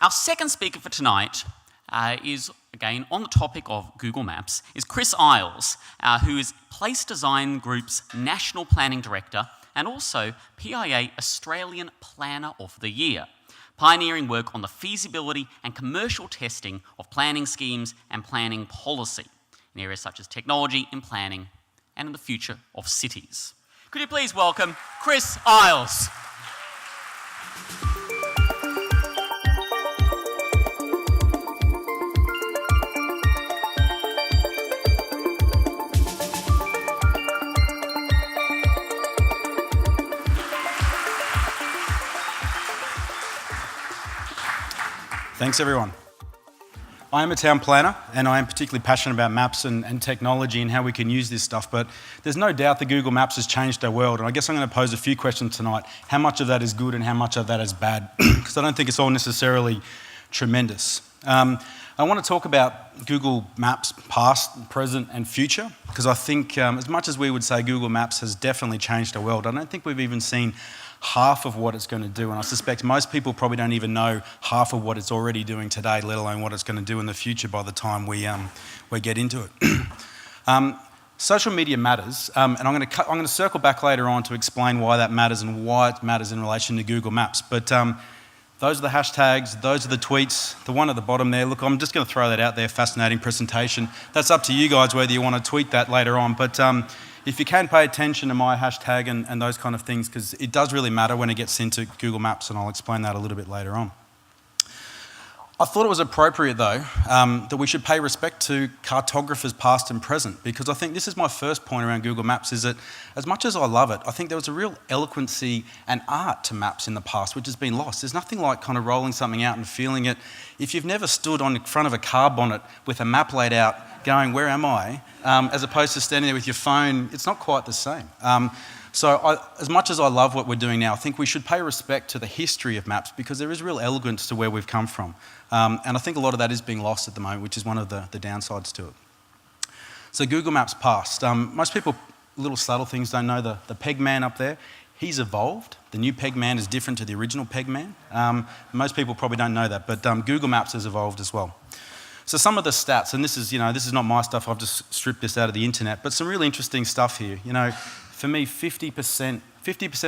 Our second speaker for tonight is, again, on the topic of Google Maps, is Chris Isles, who is Place Design Group's National Planning Director and also PIA Australian Planner of the Year, pioneering work on the feasibility and commercial testing of planning schemes and planning policy in areas such as technology in planning and in the future of cities. Could you please welcome Chris Isles? Thanks, everyone. I am a town planner, and I am particularly passionate about maps and technology and how we can use this stuff, but there's no doubt that Google Maps has changed our world, and I guess I'm going to pose a few questions tonight. How much of that is good and how much of that is bad? Because I don't think it's all necessarily tremendous. I want to talk about Google Maps past, present and future, because I think as much as we would say Google Maps has definitely changed our world, I don't think we've even seen half of what it's going to do, and I suspect most people probably don't even know half of what it's already doing today, let alone what it's going to do in the future by the time we get into it. Social media matters, and I'm going to circle back later on to explain why that matters and why it matters in relation to Google Maps. But those are the hashtags, those are the tweets, the one at the bottom there. Look, I'm just going to throw that out there, fascinating presentation. That's up to you guys whether you want to tweet that later on, but if you can pay attention to my hashtag and those kind of things, because it does really matter when it gets into Google Maps, and I'll explain that a little bit later on. I thought it was appropriate, though, that we should pay respect to cartographers past and present, because I think this is my first point around Google Maps, is that as much as I love it, I think there was a real eloquency and art to maps in the past, which has been lost. There's nothing like kind of rolling something out and feeling it. If you've never stood on front of a car bonnet with a map laid out going, where am I, as opposed to standing there with your phone, it's not quite the same. As much as I love what we're doing now, I think we should pay respect to the history of maps, because there is real elegance to where we've come from. And I think a lot of that is being lost at the moment, which is one of the downsides to it. So Google Maps past. Most people, little subtle things, don't know the Peg Man up there. He's evolved. The new Peg Man is different to the original Peg Man. Most people probably don't know that, but Google Maps has evolved as well. So some of the stats, and this is not my stuff, I've just stripped this out of the internet, but some really interesting stuff here. For me, 50%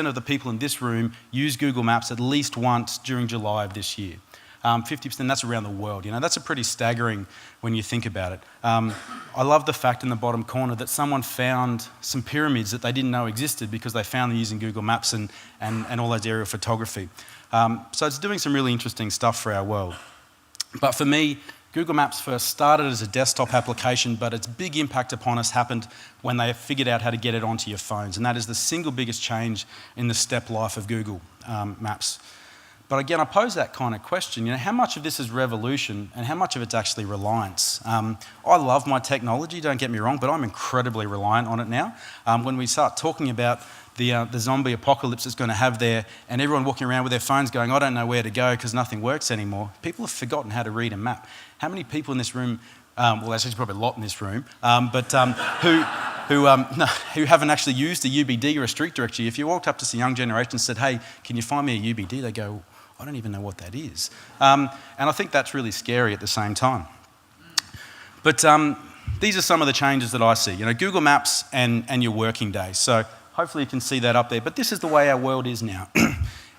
of the people in this room use Google Maps at least once during July of this year. 50%, that's around the world. That's a pretty staggering when you think about it. I love the fact in the bottom corner that someone found some pyramids that they didn't know existed because they found them using Google Maps and all those aerial photography. So it's doing some really interesting stuff for our world. But for me, Google Maps first started as a desktop application, but its big impact upon us happened when they figured out how to get it onto your phones, and that is the single biggest change in the step life of Google Maps. But again, I pose that kind of question, how much of this is revolution and how much of it's actually reliance? I love my technology, don't get me wrong, but I'm incredibly reliant on it now. When we start talking about the zombie apocalypse it's going to have there, and everyone walking around with their phones going, I don't know where to go because nothing works anymore, people have forgotten how to read a map. How many people in this room, well, there's probably a lot in this room, who haven't actually used a UBD or a street directory? If you walked up to some young generation and said, hey, can you find me a UBD? They go, I don't even know what that is. And I think that's really scary at the same time. But these are some of the changes that I see. Google Maps and your working day. So hopefully you can see that up there. But this is the way our world is now.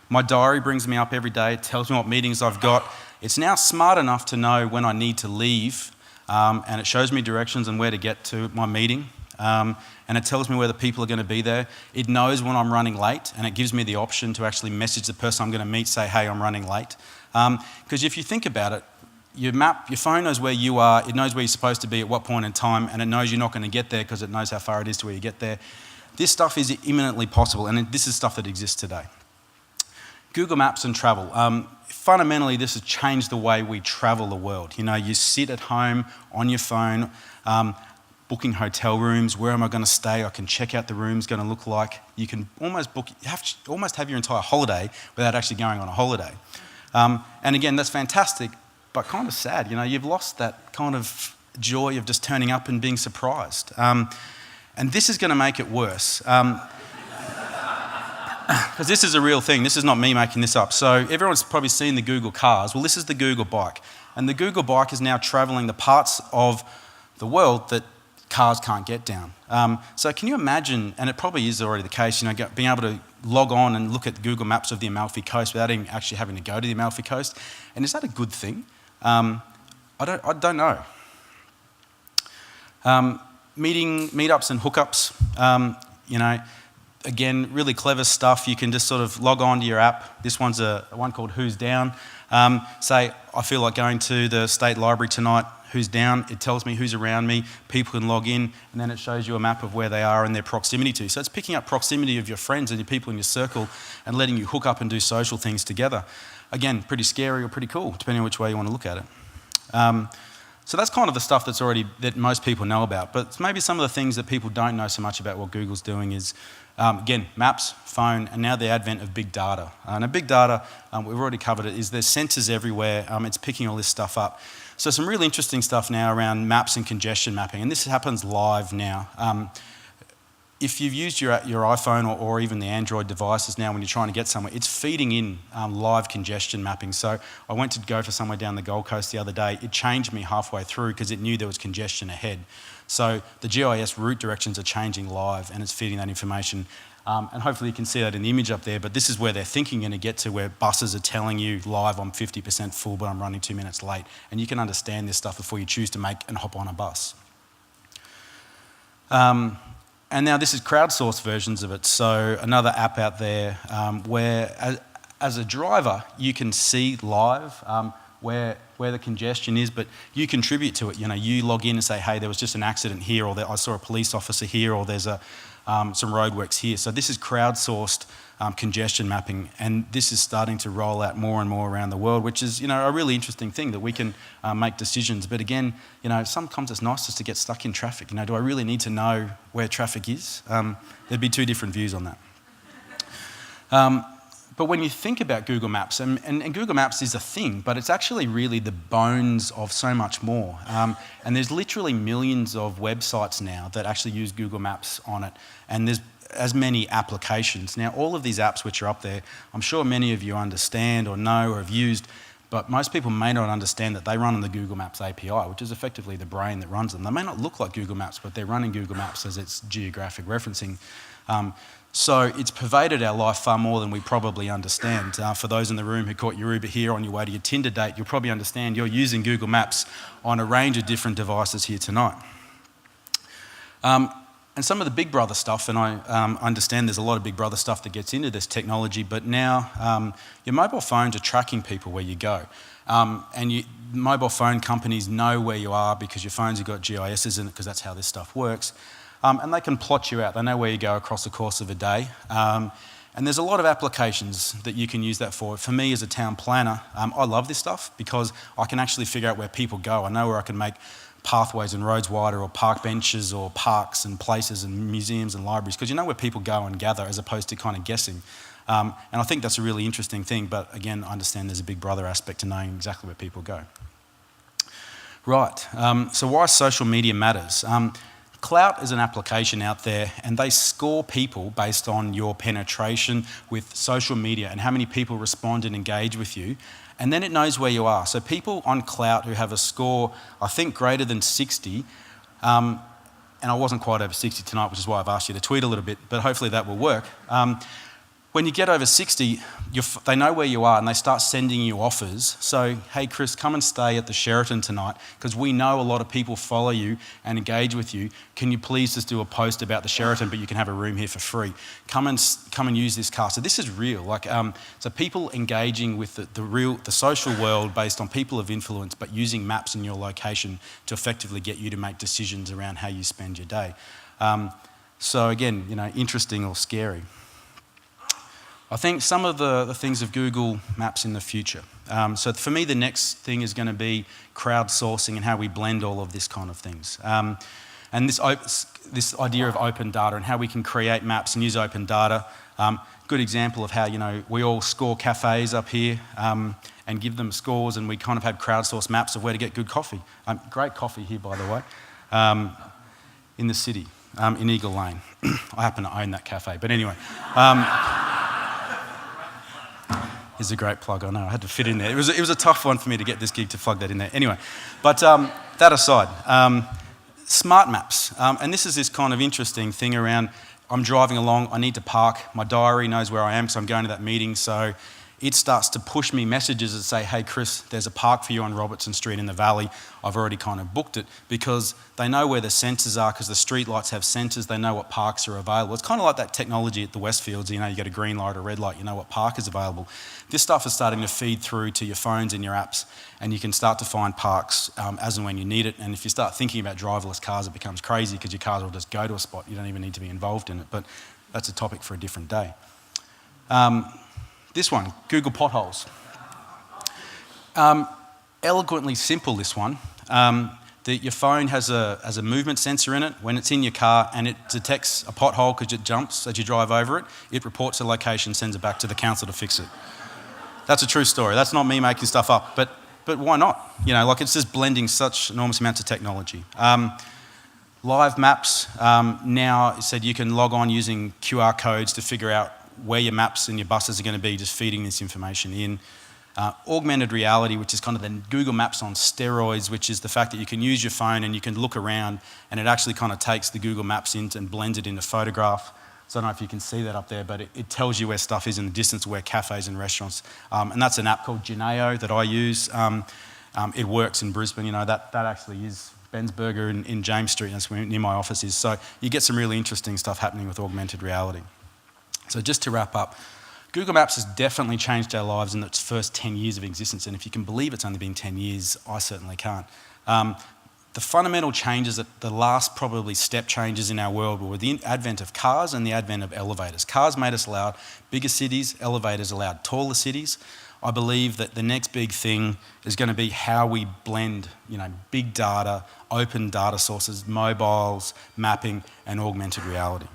My diary brings me up every day. It tells me what meetings I've got. It's now smart enough to know when I need to leave, and it shows me directions and where to get to my meeting, and it tells me where the people are going to be there. It knows when I'm running late, and it gives me the option to actually message the person I'm going to meet, say, hey, I'm running late. Because if you think about it, your phone knows where you are, it knows where you're supposed to be at what point in time, and it knows you're not going to get there because it knows how far it is to where you get there. This stuff is imminently possible, and this is stuff that exists today. Google Maps and travel. Fundamentally, this has changed the way we travel the world. You sit at home on your phone, booking hotel rooms. Where am I going to stay? I can check out the room's going to look like. You can almost have your entire holiday without actually going on a holiday. And again, that's fantastic, but kind of sad. You've lost that kind of joy of just turning up and being surprised. And this is going to make it worse. because this is a real thing. This is not me making this up. So everyone's probably seen the Google cars. Well, this is the Google bike. And the Google bike is now traveling the parts of the world that cars can't get down. So can you imagine, and it probably is already the case, being able to log on and look at Google Maps of the Amalfi Coast without even actually having to go to the Amalfi Coast? And is that a good thing? I don't know. Meetups and hookups, again, really clever stuff. You can just sort of log on to your app. This one's one called Who's Down. Say, I feel like going to the State Library tonight. Who's down? It tells me who's around me. People can log in, and then it shows you a map of where they are and their proximity to. So it's picking up proximity of your friends and your people in your circle and letting you hook up and do social things together. Again, pretty scary or pretty cool, depending on which way you want to look at it. So that's kind of the stuff that most people know about. But maybe some of the things that people don't know so much about what Google's doing is, again, maps, phone, and now the advent of big data. Now, big data, we've already covered it, is there's sensors everywhere. It's picking all this stuff up. So some really interesting stuff now around maps and congestion mapping, and this happens live now. If you've used your iPhone or even the Android devices now when you're trying to get somewhere, it's feeding in live congestion mapping. So I went to go for somewhere down the Gold Coast the other day. It changed me halfway through because it knew there was congestion ahead. So the GIS route directions are changing live, and it's feeding that information. And hopefully you can see that in the image up there, but this is where they're thinking going to get to, where buses are telling you live, I'm 50% full, but I'm running 2 minutes late. And you can understand this stuff before you choose to make and hop on a bus. And now this is crowdsourced versions of it. So another app out there where as a driver, you can see live where the congestion is, but you contribute to it. You log in and say, hey, there was just an accident here, or I saw a police officer here, or there's some roadworks here. So this is crowdsourced congestion mapping, and this is starting to roll out more and more around the world, which is a really interesting thing that we can make decisions. But again, sometimes it's nice just to get stuck in traffic. Do I really need to know where traffic is? There'd be two different views on that. But when you think about Google Maps, and Google Maps is a thing, but it's actually really the bones of so much more. And there's literally millions of websites now that actually use Google Maps on it. And there's as many applications. Now, all of these apps which are up there, I'm sure many of you understand or know or have used, but most people may not understand that they run on the Google Maps API, which is effectively the brain that runs them. They may not look like Google Maps, but they're running Google Maps as its geographic referencing. So it's pervaded our life far more than we probably understand. For those in the room who caught your Uber here on your way to your Tinder date, you'll probably understand you're using Google Maps on a range of different devices here tonight. And some of the Big Brother stuff, and I understand there's a lot of Big Brother stuff that gets into this technology, but now your mobile phones are tracking people where you go. And mobile phone companies know where you are because your phones have got GISs in it, because that's how this stuff works. And they can plot you out. They know where you go across the course of a day. And there's a lot of applications that you can use that for. For me as a town planner, I love this stuff because I can actually figure out where people go. I know where I can make pathways and roads wider, or park benches or parks and places and museums and libraries, because you know where people go and gather as opposed to kind of guessing. And I think that's a really interesting thing, but again, I understand there's a Big Brother aspect to knowing exactly where people go. Right, so why social media matters. Clout is an application out there, and they score people based on your penetration with social media and how many people respond and engage with you. And then it knows where you are. So people on Clout who have a score, I think, greater than 60, and I wasn't quite over 60 tonight, which is why I've asked you to tweet a little bit, but hopefully that will work. When you get over 60, they know where you are and they start sending you offers. So, hey Chris, come and stay at the Sheraton tonight because we know a lot of people follow you and engage with you. Can you please just do a post about the Sheraton, but you can have a room here for free? Come and use this car. So this is real. So people engaging with the social world based on people of influence, but using maps in your location to effectively get you to make decisions around how you spend your day. So again, interesting or scary. I think some of the things of Google Maps in the future. So for me, the next thing is going to be crowdsourcing and how we blend all of this kind of things. And this idea of open data and how we can create maps and use open data. Good example of how we all score cafes up here and give them scores, and we kind of have crowdsourced maps of where to get good coffee. Great coffee here, by the way, in the city, in Eagle Lane. I happen to own that cafe, but anyway. is a great plug. I know, I had to fit in there. It was a tough one for me to get this gig to plug that in there. Anyway, but that aside, smart maps. And this is this kind of interesting thing around, I'm driving along, I need to park, my diary knows where I am because I'm going to that meeting, so it starts to push me messages that say, hey Chris, there's a park for you on Robertson Street in the Valley. I've already kind of booked it, because they know where the sensors are, because the street lights have sensors, they know what parks are available. It's kind of like that technology at the Westfields, you know, you get a green light or a red light, you know what park is available. This stuff is starting to feed through to your phones and your apps, and you can start to find parks as and when you need it. And if you start thinking about driverless cars, it becomes crazy, because your cars will just go to a spot, you don't even need to be involved in it, but that's a topic for a different day. This one, Google potholes. Eloquently simple, this one. Your phone has a movement sensor in it. When it's in your car and it detects a pothole because it jumps as you drive over it, it reports the location, sends it back to the council to fix it. That's a true story. That's not me making stuff up, but why not? You know, like, it's just blending such enormous amounts of technology. Live maps, now it said you can log on using QR codes to figure out where your maps and your buses are going to be, just feeding this information in. Augmented reality, which is kind of the Google Maps on steroids, which is the fact that you can use your phone and you can look around, and it actually kind of takes the Google Maps in and blends it into photograph. So I don't know if you can see that up there, but it tells you where stuff is in the distance, where cafes and restaurants. And that's an app called Geneo that I use. It works in Brisbane, you know, that actually is Ben's Burger in James Street, that's where near my office is. So you get some really interesting stuff happening with augmented reality. So just to wrap up, Google Maps has definitely changed our lives in its first 10 years of existence, and if you can believe it's only been 10 years, I certainly can't. The fundamental changes, the last probably step changes in our world, were the advent of cars and the advent of elevators. Cars made us allowed bigger cities, elevators allowed taller cities. I believe that the next big thing is going to be how we blend, you know, big data, open data sources, mobiles, mapping, and augmented reality.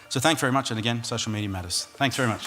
So thanks very much, and again, social media matters. Thanks very much.